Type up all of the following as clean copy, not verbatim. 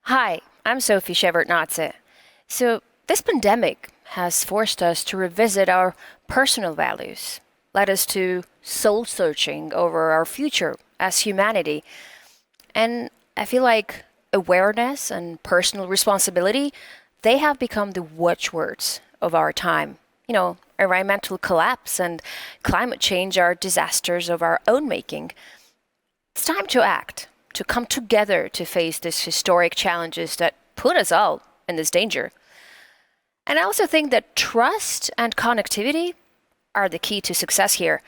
Hi, I'm Sophie Shevardnadze. So, this pandemic has forced us to revisit our personal values, led us to soul searching over our future as humanity. And I feel like awareness and personal responsibility, they have become the watchwords of our time. Environmental collapse and climate change are disasters of our own making. It's time to act, to come together to face these historic challenges that put us all in this danger. And I also think that trust and connectivity are the key to success here.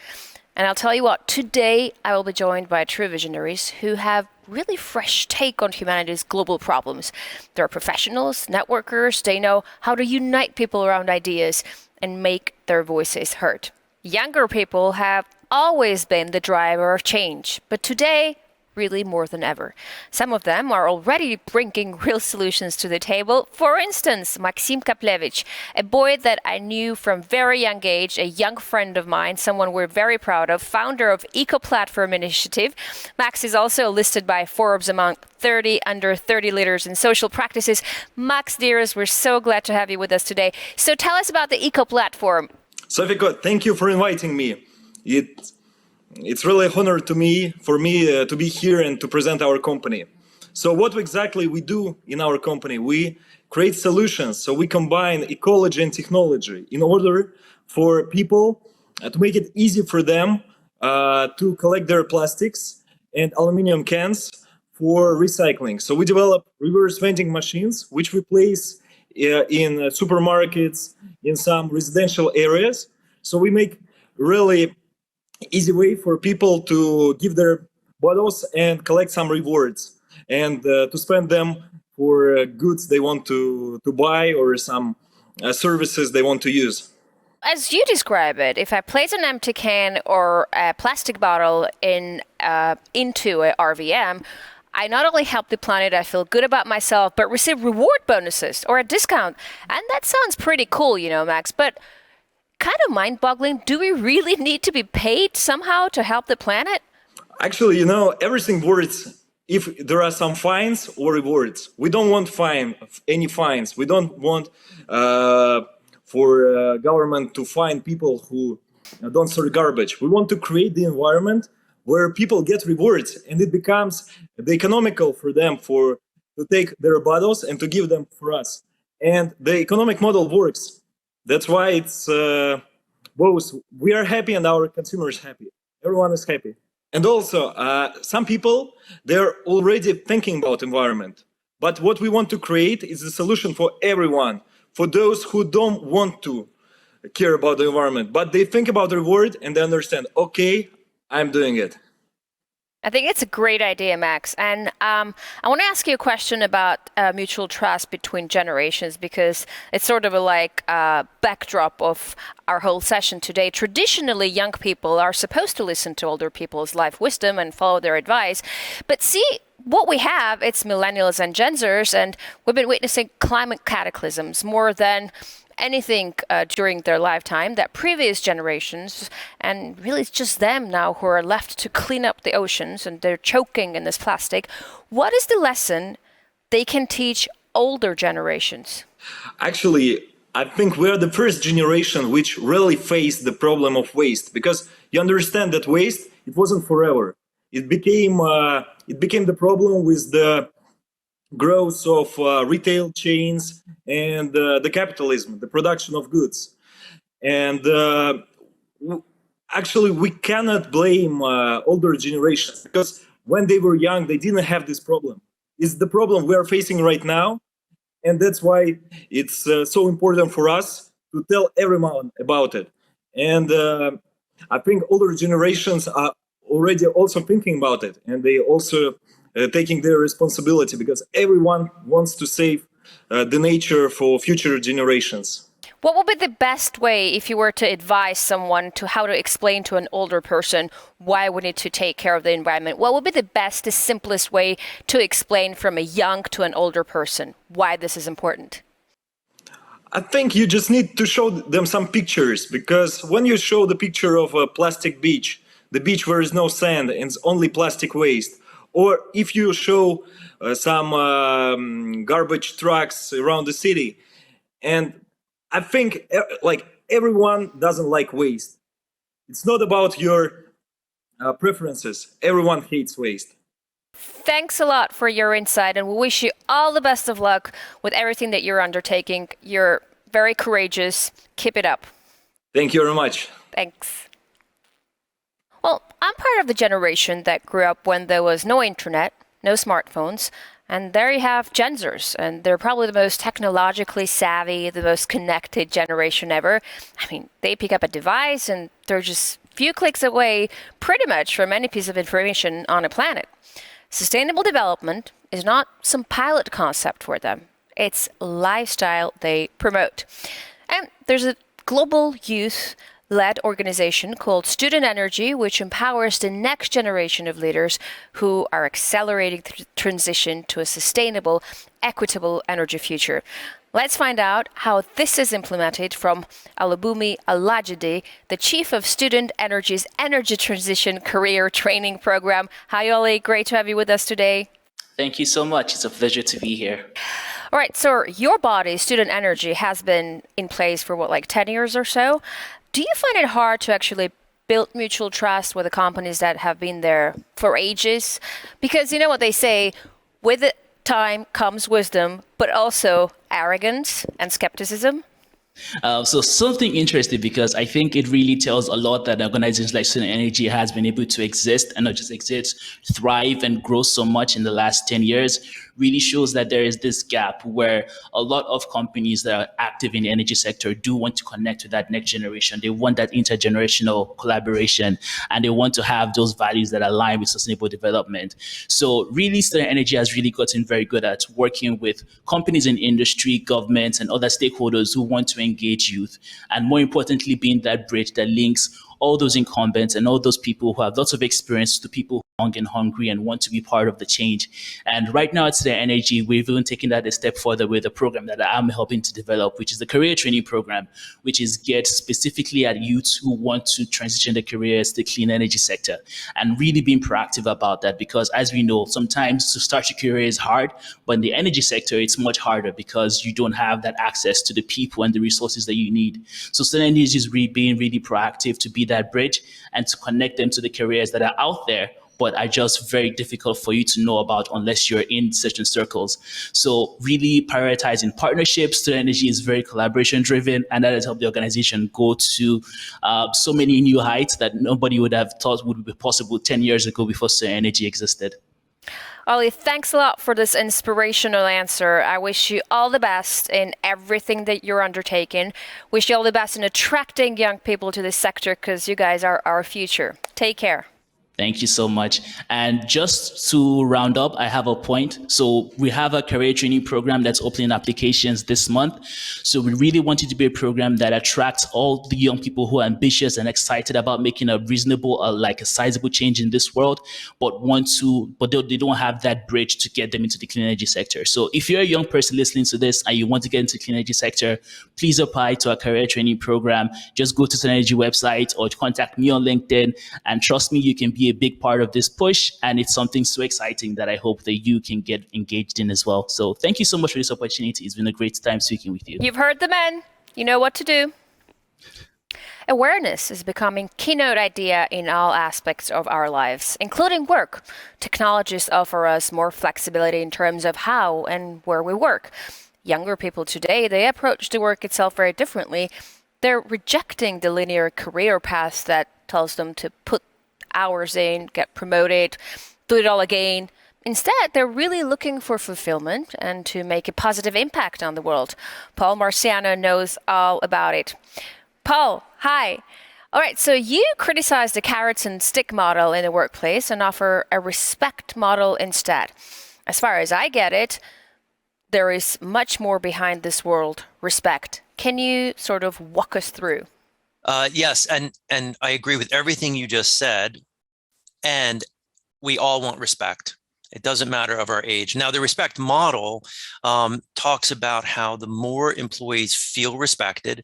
And I'll tell you what, today I will be joined by true visionaries who have really fresh take on humanity's global problems. They're professionals, networkers, they know how to unite people around ideas and make their voices heard. Younger people have always been the driver of change, but today, really more than ever. Some of them are already bringing real solutions to the table. For instance, Maxim Kaplevich, a boy that I knew from very young age, a young friend of mine, someone we're very proud of, founder of Eco Platform Initiative. Max is also listed by Forbes among 30 under 30 leaders in social practices. Max, dearest, we're so glad to have you with us today. So tell us about the Eco Platform. Sophie, thank you for inviting me. It's really an honor for me to be here and to present our company. So what exactly we do in our company? We create solutions. So we combine ecology and technology in order for people to make it easy for them to collect their plastics and aluminum cans for recycling. So we develop reverse vending machines, which we place in supermarkets, in some residential areas. So we make really easy way for people to give their bottles and collect some rewards and to spend them for goods they want to buy or some services they want to use. As you describe it, if I place an empty can or a plastic bottle into a RVM, I not only help the planet, I feel good about myself, but receive reward bonuses or a discount. And that sounds pretty cool, Max, but kind of mind-boggling. Do we really need to be paid somehow to help the planet? Actually, everything works if there are some fines or rewards. We don't want any fines. We don't want for government to fine people who don't sort garbage. We want to create the environment where people get rewards and it becomes the economical for them to take their bottles and to give them for us. And the economic model works. That's why it's both we are happy and our consumers happy. Everyone is happy. And also, some people, they're already thinking about environment. But what we want to create is a solution for everyone, for those who don't want to care about the environment, but they think about the reward and they understand, okay, I'm doing it. I think it's a great idea, Max. And I want to ask you a question about mutual trust between generations, because it's sort of a backdrop of our whole session today. Traditionally, young people are supposed to listen to older people's life wisdom and follow their advice. But see, what we have, it's millennials and Gen Zers, and we've been witnessing climate cataclysms more than anything during their lifetime that previous generations, and really it's just them now who are left to clean up the oceans and they're choking in this plastic. What is the lesson they can teach older generations? Actually, I think we're the first generation which really faced the problem of waste, because you understand that waste, it wasn't forever. It became the problem with the growth of retail chains and the capitalism, the production of goods. And actually, we cannot blame older generations, because when they were young, they didn't have this problem. It's the problem we are facing right now. And that's why it's so important for us to tell everyone about it. And I think older generations are already also thinking about it, and they also taking their responsibility, because everyone wants to save the nature for future generations. What would be the best way if you were to advise someone to how to explain to an older person why we need to take care of the environment? What would be the simplest way to explain from a young to an older person why this is important? I think you just need to show them some pictures, because when you show the picture of a plastic beach, the beach where is no sand and it's only plastic waste, Or if you show some garbage trucks around the city, and I think like everyone doesn't like waste. It's not about your preferences. Everyone hates waste. Thanks a lot for your insight, and we wish you all the best of luck with everything that you're undertaking. You're very courageous. Keep it up. Thank you very much. Thanks. Well, I'm part of the generation that grew up when there was no internet, no smartphones, and there you have Gen Zers, and they're probably the most technologically savvy, the most connected generation ever. I mean, they pick up a device and they're just a few clicks away pretty much from any piece of information on a planet. Sustainable development is not some pilot concept for them. It's lifestyle they promote. And there's a global youth-led organization called Student Energy, which empowers the next generation of leaders who are accelerating the transition to a sustainable, equitable energy future. Let's find out how this is implemented from Alubumi Alajide, the Chief of Student Energy's Energy Transition Career Training Program. Hi, Oli. Great to have you with us today. Thank you so much. It's a pleasure to be here. All right, so your body, Student Energy, has been in place for like 10 years or so. Do you find it hard to actually build mutual trust with the companies that have been there for ages? Because you know what they say, with it, time comes wisdom, but also arrogance and skepticism. So something interesting, because I think it really tells a lot that organizations like Student Energy has been able to exist, and not just exist, thrive and grow so much in the last 10 years, really shows that there is this gap where a lot of companies that are active in the energy sector do want to connect to that next generation. They want that intergenerational collaboration, and they want to have those values that align with sustainable development. So really, Student Energy has really gotten very good at working with companies in industry, governments, and other stakeholders who want to engage youth, and more importantly, being that bridge that links all those incumbents and all those people who have lots of experience to people who are young and hungry and want to be part of the change. And right now at Student Energy, we've even taken that a step further with a program that I'm helping to develop, which is the career training program, which is geared specifically at youths who want to transition their careers to the clean energy sector, and really being proactive about that, because as we know, sometimes to start your career is hard, but in the energy sector, it's much harder because you don't have that access to the people and the resources that you need. So Student Energy is being really proactive to be that bridge and to connect them to the careers that are out there, but are just very difficult for you to know about unless you're in certain circles. So really prioritizing partnerships. Student Energy is very collaboration driven, and that has helped the organization go to so many new heights that nobody would have thought would be possible 10 years ago before Student Energy existed. Ollie, thanks a lot for this inspirational answer. I wish you all the best in everything that you're undertaking. Wish you all the best in attracting young people to this sector, because you guys are our future. Take care. Thank you so much. And just to round up, I have a point. So we have a career training program that's opening applications this month. So we really want it to be a program that attracts all the young people who are ambitious and excited about making a reasonable, like a sizable change in this world, but they don't have that bridge to get them into the clean energy sector. So if you're a young person listening to this and you want to get into the clean energy sector, please apply to our career training program. Just go to the Energy website or contact me on LinkedIn, and trust me, you can be a big part of this push, and it's something so exciting that I hope that you can get engaged in as well. So thank you so much for this opportunity. It's been a great time speaking with you. You've heard the men. You know what to do. Awareness is becoming keynote idea in all aspects of our lives, including work. Technologies offer us more flexibility in terms of how and where we work. Younger people today, they approach the work itself very differently. They're rejecting the linear career path that tells them to put hours in, get promoted, do it all again. Instead, they're really looking for fulfillment and to make a positive impact on the world. Paul Marciano knows all about it. Paul, hi. All right, so you criticize the carrots and stick model in the workplace and offer a respect model instead. As far as I get it, there is much more behind this word, respect. Can you sort of walk us through? Yes, and I agree with everything you just said, and we all want respect. It doesn't matter of our age. Now, the respect model talks about how the more employees feel respected,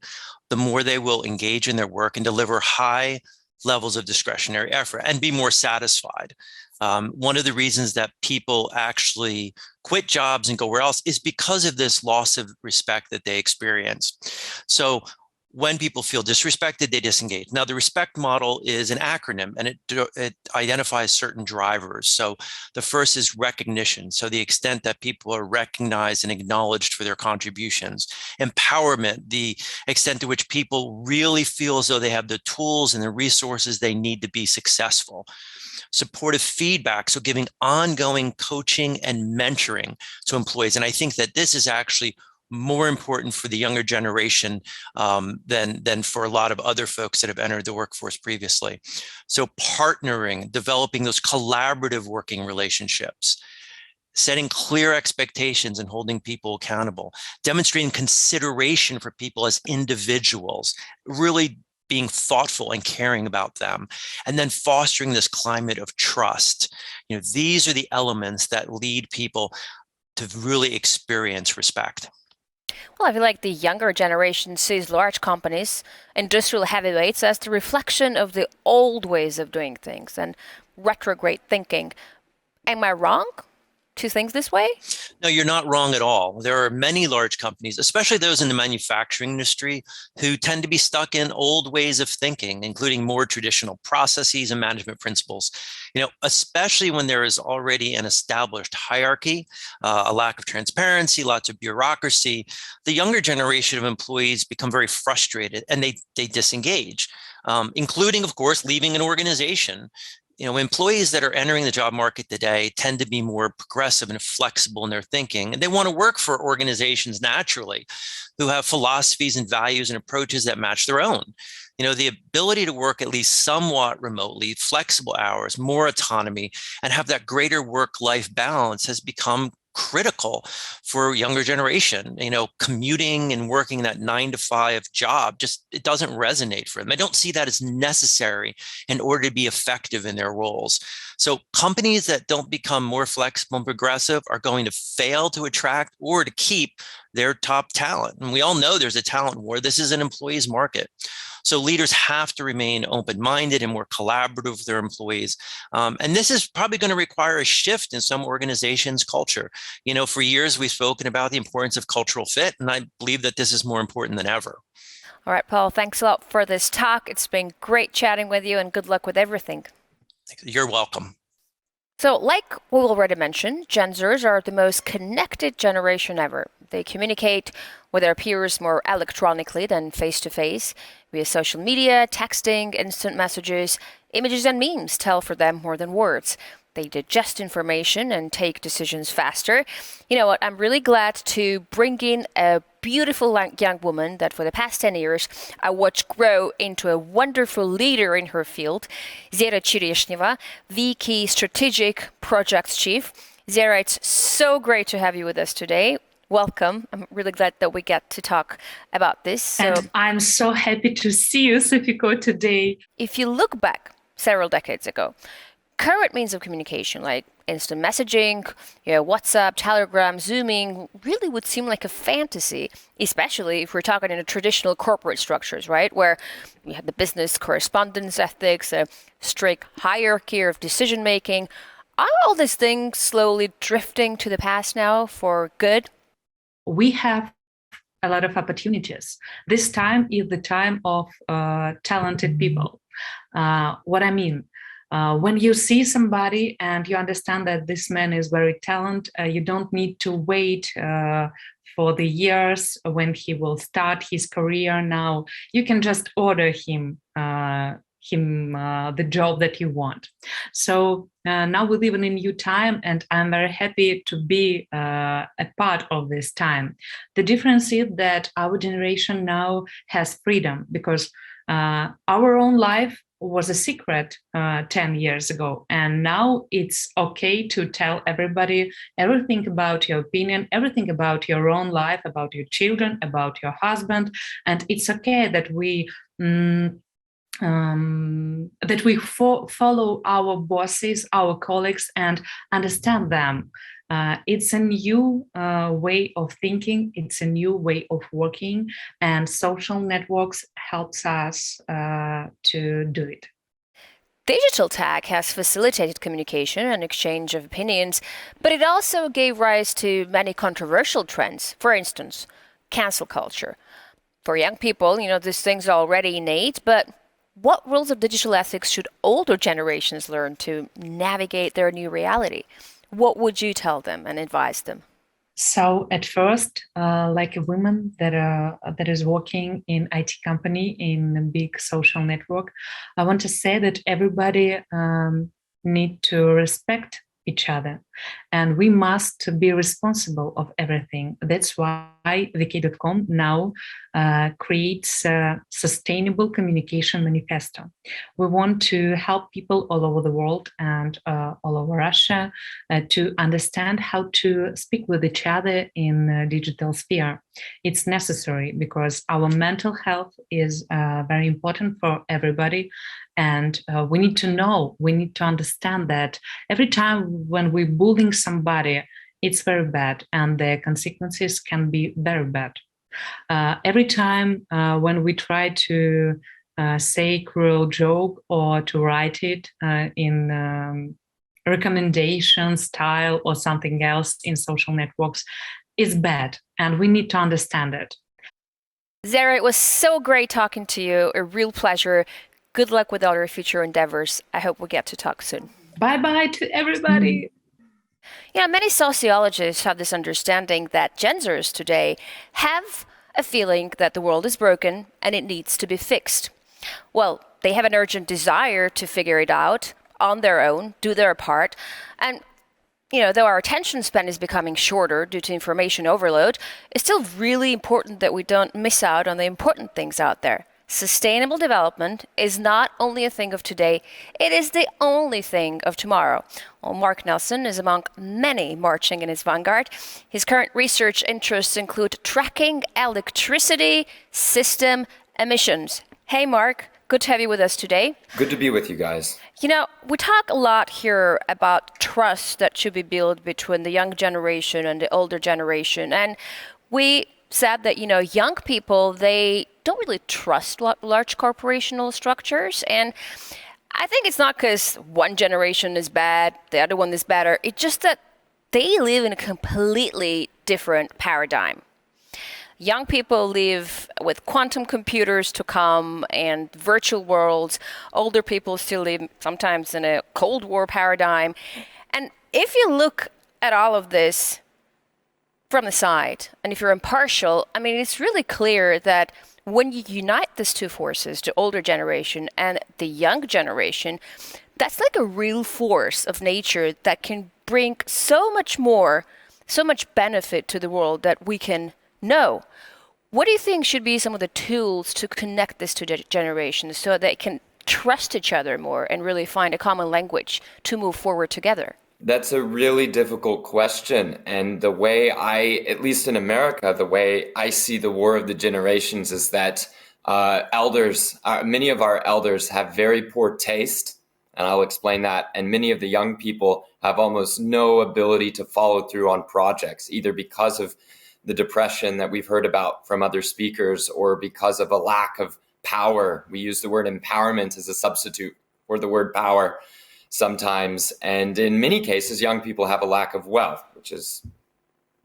the more they will engage in their work and deliver high levels of discretionary effort and be more satisfied. One of the reasons that people actually quit jobs and go where else is because of this loss of respect that they experience. So when people feel disrespected, they disengage. Now, the respect model is an acronym, and it identifies certain drivers. So the first is recognition. So the extent that people are recognized and acknowledged for their contributions. Empowerment, the extent to which people really feel as though they have the tools and the resources they need to be successful. Supportive feedback, so giving ongoing coaching and mentoring to employees. And I think that this is actually more important for the younger generation than for a lot of other folks that have entered the workforce previously. So partnering, developing those collaborative working relationships, setting clear expectations and holding people accountable, demonstrating consideration for people as individuals, really being thoughtful and caring about them, and then fostering this climate of trust. These are the elements that lead people to really experience respect. Well, I feel like the younger generation sees large companies, industrial heavyweights, as the reflection of the old ways of doing things and retrograde thinking. Am I wrong to think this way? No, you're not wrong at all. There are many large companies, especially those in the manufacturing industry, who tend to be stuck in old ways of thinking, including more traditional processes and management principles. Especially when there is already an established hierarchy, a lack of transparency, lots of bureaucracy, the younger generation of employees become very frustrated and they disengage, including, of course, leaving an organization. Employees that are entering the job market today tend to be more progressive and flexible in their thinking, and they want to work for organizations naturally who have philosophies and values and approaches that match their own. The ability to work at least somewhat remotely, flexible hours, more autonomy, and have that greater work-life balance has become critical for younger generation. Commuting and working that 9-to-5 job, it doesn't resonate for them. They don't see that as necessary in order to be effective in their roles. So companies that don't become more flexible and progressive are going to fail to attract or to keep their top talent. And we all know there's a talent war. This is an employee's market. So leaders have to remain open-minded and more collaborative with their employees. And this is probably going to require a shift in some organizations' culture. For years, we've spoken about the importance of cultural fit, and I believe that this is more important than ever. All right, Paul, thanks a lot for this talk. It's been great chatting with you, and good luck with everything. You're welcome. So, like we already mentioned, Gen Zers are the most connected generation ever. They communicate with their peers more electronically than face-to-face. Via social media, texting, instant messages, images and memes tell for them more than words. They digest information and take decisions faster. You know what? I'm really glad to bring in a beautiful young woman that for the past 10 years I watched grow into a wonderful leader in her field, Zahra Chireshneva, VP Strategic Projects Chief. Zahra, it's so great to have you with us today. Welcome. I'm really glad that we get to talk about this. And I'm so happy to see you, Sofiko, today. If you look back several decades ago, current means of communication like instant messaging, WhatsApp, Telegram, Zooming really would seem like a fantasy, especially if we're talking in a traditional corporate structures, right? Where we have the business correspondence ethics, a strict hierarchy of decision making. Are all these things slowly drifting to the past now for good? We have a lot of opportunities. This time is the time of talented people. What I mean, when you see somebody and you understand that this man is very talented, you don't need to wait for the years when he will start his career. Now you can just order him the job that you want. So now we live in a new time, and I'm very happy to be a part of this time. The difference is that our generation now has freedom, because our own life was a secret 10 years ago, and now it's okay to tell everybody everything about your opinion, everything about your own life, about your children, about your husband, and it's okay that we follow our bosses, our colleagues, and understand them. It's a new way of thinking. It's a new way of working, and social networks helps us to do it. Digital tech has facilitated communication and exchange of opinions, but it also gave rise to many controversial trends. For instance, cancel culture. For young people, these things are already innate, but what rules of digital ethics should older generations learn to navigate their new reality? What would you tell them and advise them? So at first, like a woman that is working in IT company in a big social network, I want to say that everybody need to respect each other, and we must be responsible of everything. That's why vk.com now creates a sustainable communication manifesto. We want to help people all over the world and all over Russia to understand how to speak with each other in the digital sphere. It's necessary because our mental health is very important for everybody. And we need to understand that every time when we're bullying somebody, it's very bad and the consequences can be very bad. Every time when we try to say cruel joke or to write it in recommendation style or something else in social networks, is bad, and we need to understand it. Zahra, it was so great talking to you. A real pleasure. Good luck with all your future endeavors. I hope we get to talk soon. Bye-bye to everybody. Many sociologists have this understanding that Gen Zers today have a feeling that the world is broken and it needs to be fixed. Well, they have an urgent desire to figure it out on their own, do their part, and though our attention span is becoming shorter due to information overload, it's still really important that we don't miss out on the important things out there. Sustainable development is not only a thing of today, it is the only thing of tomorrow. Well, Mark Nelson is among many marching in his vanguard. His current research interests include tracking electricity system emissions. Hey, Mark. Good to have you with us today. Good to be with you guys. We talk a lot here about trust that should be built between the young generation and the older generation. And we said that, young people, they don't really trust large corporational structures. And I think it's not because one generation is bad, the other one is better. It's just that they live in a completely different paradigm. Young people live with quantum computers to come and virtual worlds. Older people still live sometimes in a Cold War paradigm. And if you look at all of this from the side, and if you're impartial, it's really clear that when you unite these two forces, the older generation and the young generation, that's like a real force of nature that can bring so much more, so much benefit to the world that we can know. What do you think should be some of the tools to connect this to generations so they can trust each other more and really find a common language to move forward together? That's a really difficult question. And the way at least in America, the way I see the war of the generations is that many of our elders have very poor taste, and I'll explain that. And many of the young people have almost no ability to follow through on projects, either because of the depression that we've heard about from other speakers or because of a lack of power. We use the word empowerment as a substitute for the word power sometimes. And in many cases, young people have a lack of wealth, which is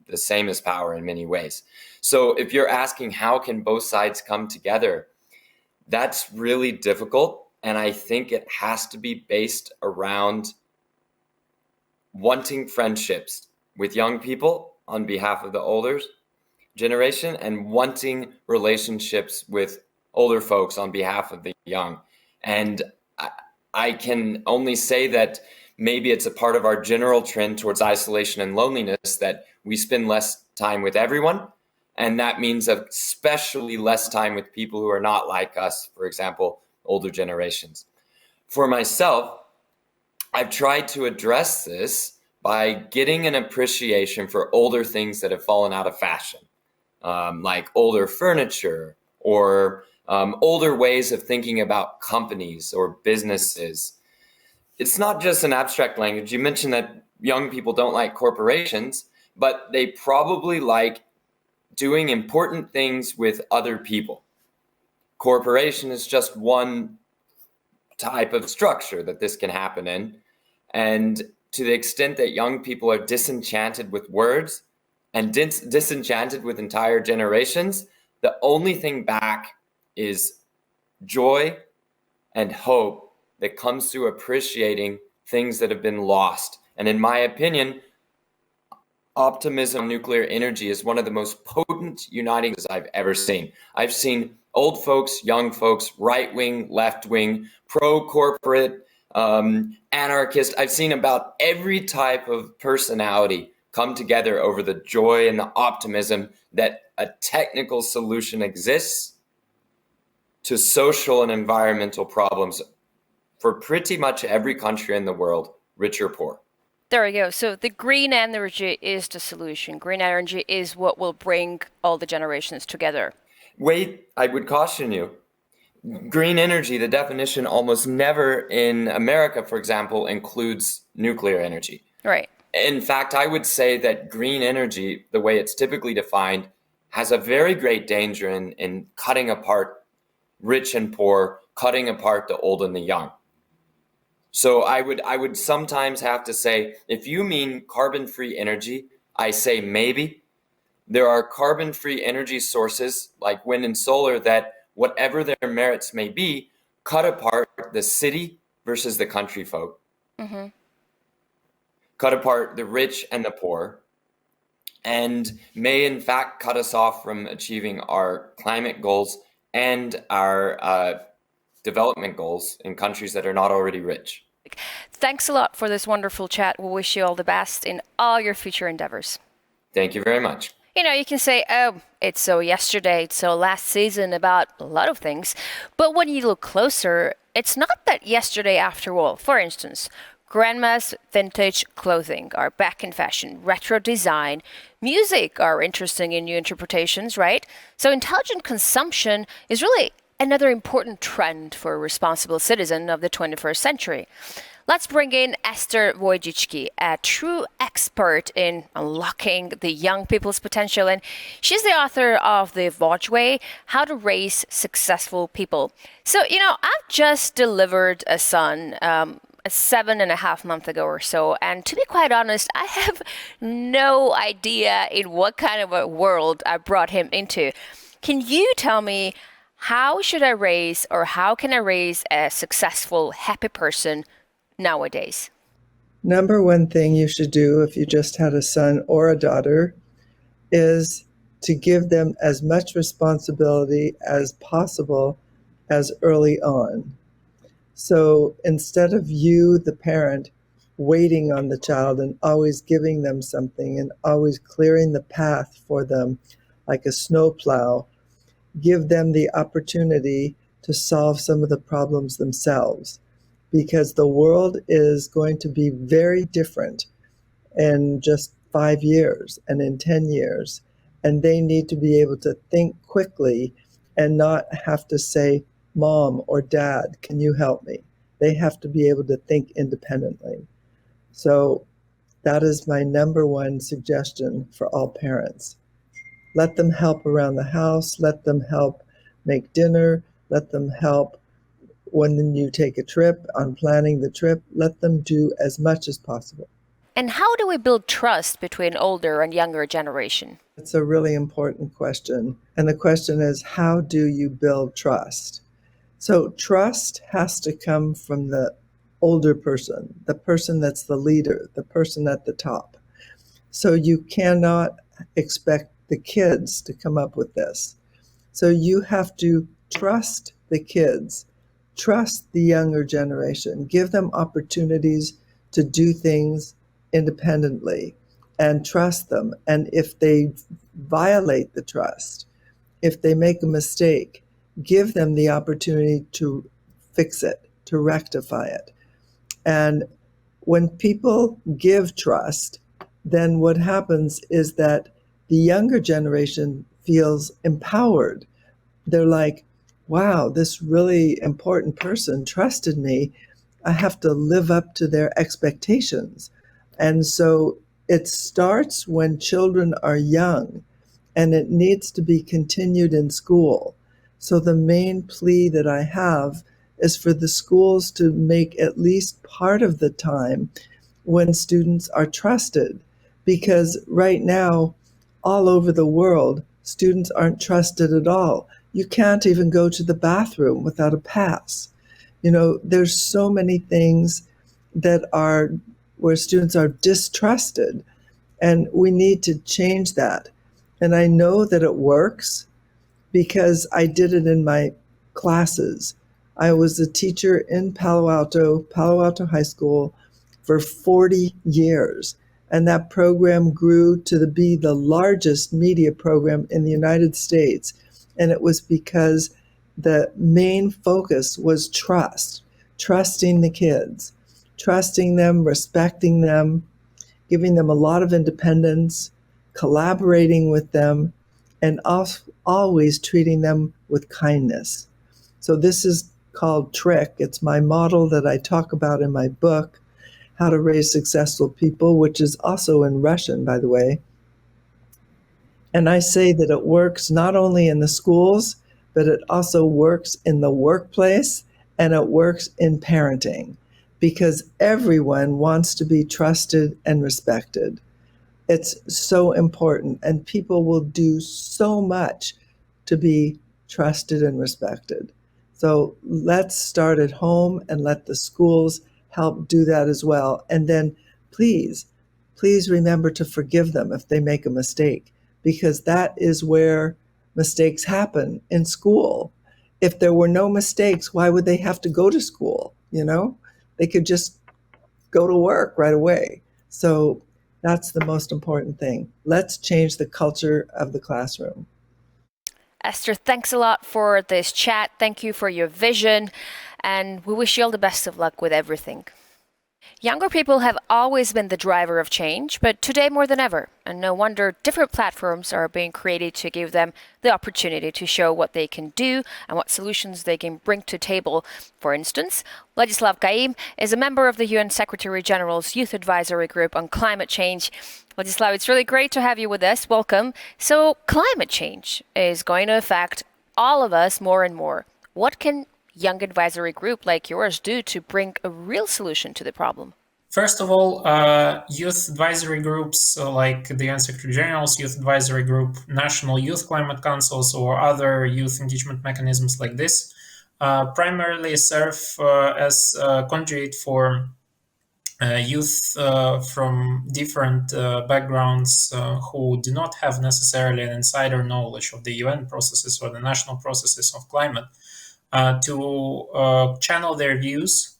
the same as power in many ways. So if you're asking how can both sides come together, that's really difficult. And I think it has to be based around wanting friendships with young people on behalf of the older generation and wanting relationships with older folks on behalf of the young. And I can only say that maybe it's a part of our general trend towards isolation and loneliness that we spend less time with everyone. And that means especially less time with people who are not like us, for example, older generations. For myself, I've tried to address this by getting an appreciation for older things that have fallen out of fashion, like older furniture or older ways of thinking about companies or businesses. It's not just an abstract language. You mentioned that young people don't like corporations, but they probably like doing important things with other people. Corporation is just one type of structure that this can happen in. And to the extent that young people are disenchanted with words and disenchanted with entire generations, the only thing back is joy and hope that comes through appreciating things that have been lost. And in my opinion, optimism, nuclear energy is one of the most potent uniting I've ever seen. I've seen old folks, young folks, right wing, left wing, pro corporate, anarchist. I've seen about every type of personality come together over the joy and the optimism that a technical solution exists to social and environmental problems for pretty much every country in the world, rich or poor. There we go. So the green energy is the solution. Green energy is what will bring all the generations together. Wait, I would caution you. Green energy, the definition almost never in America, for example, includes nuclear energy. Right. In fact, I would say that green energy, the way it's typically defined, has a very great danger in cutting apart rich and poor, cutting apart the old and the young. So I would sometimes have to say, if you mean carbon-free energy, I say maybe. There are carbon-free energy sources like wind and solar that, whatever their merits may be, cut apart the city versus the country folk. Mm-hmm. Cut apart the rich and the poor, and may in fact cut us off from achieving our climate goals and our development goals in countries that are not already rich. Thanks a lot for this wonderful chat. We wish you all the best in all your future endeavors. Thank you very much. You know, you can say, oh, it's so yesterday, it's so last season about a lot of things. But when you look closer, it's not that yesterday after all. For instance, grandma's vintage clothing are back in fashion, retro design, music are interesting in new interpretations, right? So intelligent consumption is really another important trend for a responsible citizen of the 21st century. Let's bring in Esther Wojcicki, a true expert in unlocking the young people's potential. And she's the author of The Woj Way, How to Raise Successful People. So, you know, I've just delivered a son 7.5 months ago or so. And to be quite honest, I have no idea in what kind of a world I brought him into. Can you tell me, how should I raise, or how can I raise a successful, happy person nowadays? Number one thing you should do if you just had a son or a daughter is to give them as much responsibility as possible as early on. So instead of you, the parent, waiting on the child and always giving them something and always clearing the path for them like a snowplow, give them the opportunity to solve some of the problems themselves, because the world is going to be very different in just 5 years and in 10 years. And they need to be able to think quickly and not have to say, Mom or Dad, can you help me? They have to be able to think independently. So that is my number one suggestion for all parents. Let them help around the house, let them help make dinner, let them help when you take a trip, on planning the trip, let them do as much as possible. And how do we build trust between older and younger generation? It's a really important question. And the question is, how do you build trust? So trust has to come from the older person, the person that's the leader, the person at the top. So you cannot expect the kids to come up with this. So you have to trust the kids, trust the younger generation, give them opportunities to do things independently and trust them. And if they violate the trust, if they make a mistake, give them the opportunity to fix it, to rectify it. And when people give trust, then what happens is that the younger generation feels empowered. They're like, wow, this really important person trusted me. I have to live up to their expectations. And so it starts when children are young, and it needs to be continued in school. So the main plea that I have is for the schools to make at least part of the time when students are trusted. Because right now, all over the world, students aren't trusted at all. You can't even go to the bathroom without a pass. You know, there's so many things that are where students are distrusted, and we need to change that. And I know that it works because I did it in my classes. I was a teacher in Palo Alto High School for 40 years. And that program grew to be the largest media program in the United States. And it was because the main focus was trust, trusting the kids, trusting them, respecting them, giving them a lot of independence, collaborating with them, and always treating them with kindness. So this is called TRICK. It's my model that I talk about in my book, How to Raise Successful People, which is also in Russian, by the way. And I say that it works not only in the schools, but it also works in the workplace and it works in parenting, because everyone wants to be trusted and respected. It's so important, and people will do so much to be trusted and respected. So let's start at home and let the schools help do that as well. And then please remember to forgive them if they make a mistake, because that is where mistakes happen in school. If there were no mistakes, why would they have to go to school? You know, they could just go to work right away. So that's the most important thing. Let's change the culture of the classroom. Esther, thanks a lot for this chat. Thank you for your vision. And we wish you all the best of luck with everything. Younger people have always been the driver of change, but today more than ever. And no wonder different platforms are being created to give them the opportunity to show what they can do and what solutions they can bring to the table. For instance, Władysław Gaim is a member of the UN Secretary General's Youth Advisory Group on Climate Change. Władysław, it's really great to have you with us. Welcome. So climate change is going to affect all of us more and more. What can young advisory group like yours do to bring a real solution to the problem? First of all, youth advisory groups like the UN Secretary General's Youth Advisory Group, National Youth Climate Councils, or other youth engagement mechanisms like this primarily serve as a conduit for youth from different backgrounds who do not have necessarily an insider knowledge of the UN processes or the national processes of climate to channel their views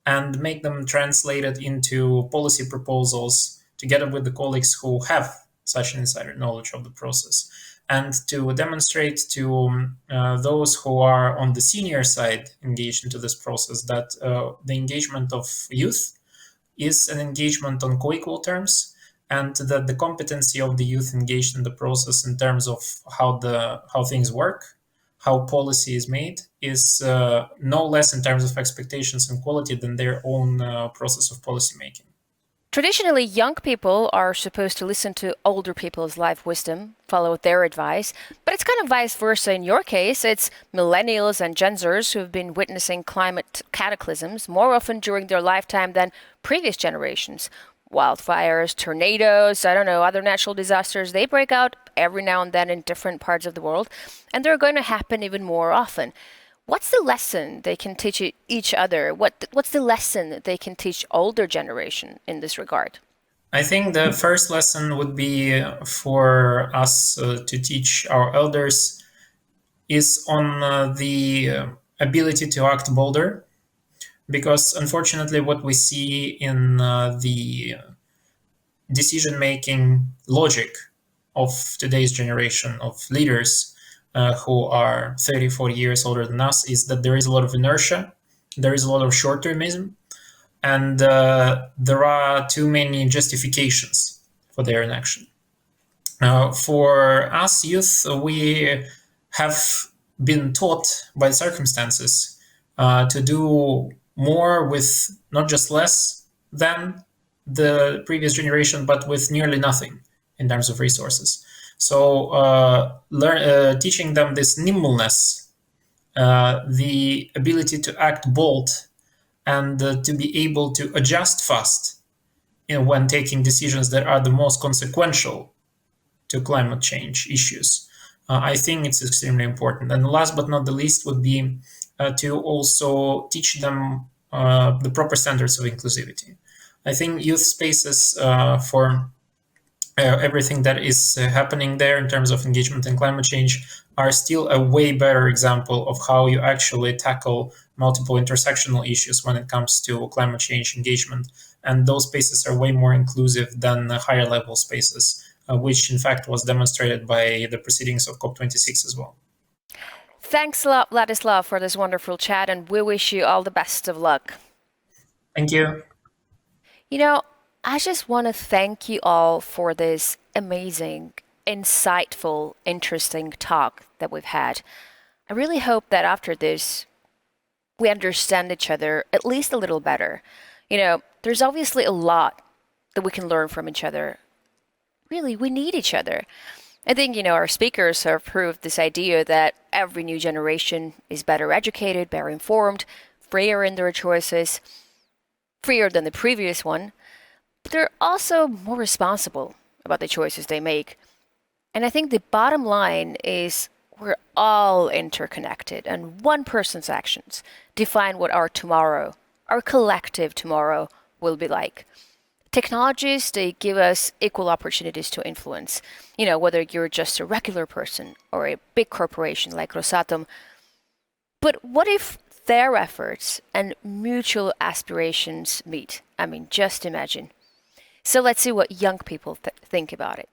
and make them translated into policy proposals together with the colleagues who have such an insider knowledge of the process, and to demonstrate to those who are on the senior side engaged into this process that the engagement of youth is an engagement on co-equal terms, and that the competency of the youth engaged in the process in terms of how things work, how policy is made, is no less in terms of expectations and quality than their own process of policy making. Traditionally, young people are supposed to listen to older people's life wisdom, follow their advice, but it's kind of vice versa in your case. It's millennials and Gen Zers who have been witnessing climate cataclysms more often during their lifetime than previous generations. Wildfires, tornadoes, other natural disasters, they break out every now and then in different parts of the world, and they're going to happen even more often. What's the lesson they can teach each other? What's the lesson that they can teach older generation in this regard? I think the first lesson would be for us to teach our elders is on the ability to act bolder, because unfortunately what we see in the decision-making logic of today's generation of leaders who are 30, 40 years older than us is that there is a lot of inertia, there is a lot of short-termism, and there are too many justifications for their inaction. For us youth, we have been taught by circumstances to do more with not just less than the previous generation, but with nearly nothing in terms of resources. So teaching them this nimbleness the ability to act bold and to be able to adjust fast when taking decisions that are the most consequential to climate change issues. I think it's extremely important. And last but not the least would be to also teach them the proper standards of inclusivity. I think youth spaces for everything that is happening there in terms of engagement in climate change are still a way better example of how you actually tackle multiple intersectional issues when it comes to climate change engagement. And those spaces are way more inclusive than higher level spaces, which in fact was demonstrated by the proceedings of COP26 as well. Thanks a lot, Vladislav, for this wonderful chat, and we wish you all the best of luck. Thank you. You know, I just want to thank you all for this amazing, insightful, interesting talk that we've had. I really hope that after this, we understand each other at least a little better. You know, there's obviously a lot that we can learn from each other. Really, we need each other. I think, you know, our speakers have proved this idea that every new generation is better educated, better informed, freer in their choices, freer than the previous one. But they're also more responsible about the choices they make. And I think the bottom line is we're all interconnected, and one person's actions define what our tomorrow, our collective tomorrow, will be like. Technologies, they give us equal opportunities to influence. You know, whether you're just a regular person or a big corporation like Rosatom. But what if their efforts and mutual aspirations meet? I mean, just imagine. So let's see what young people think about it.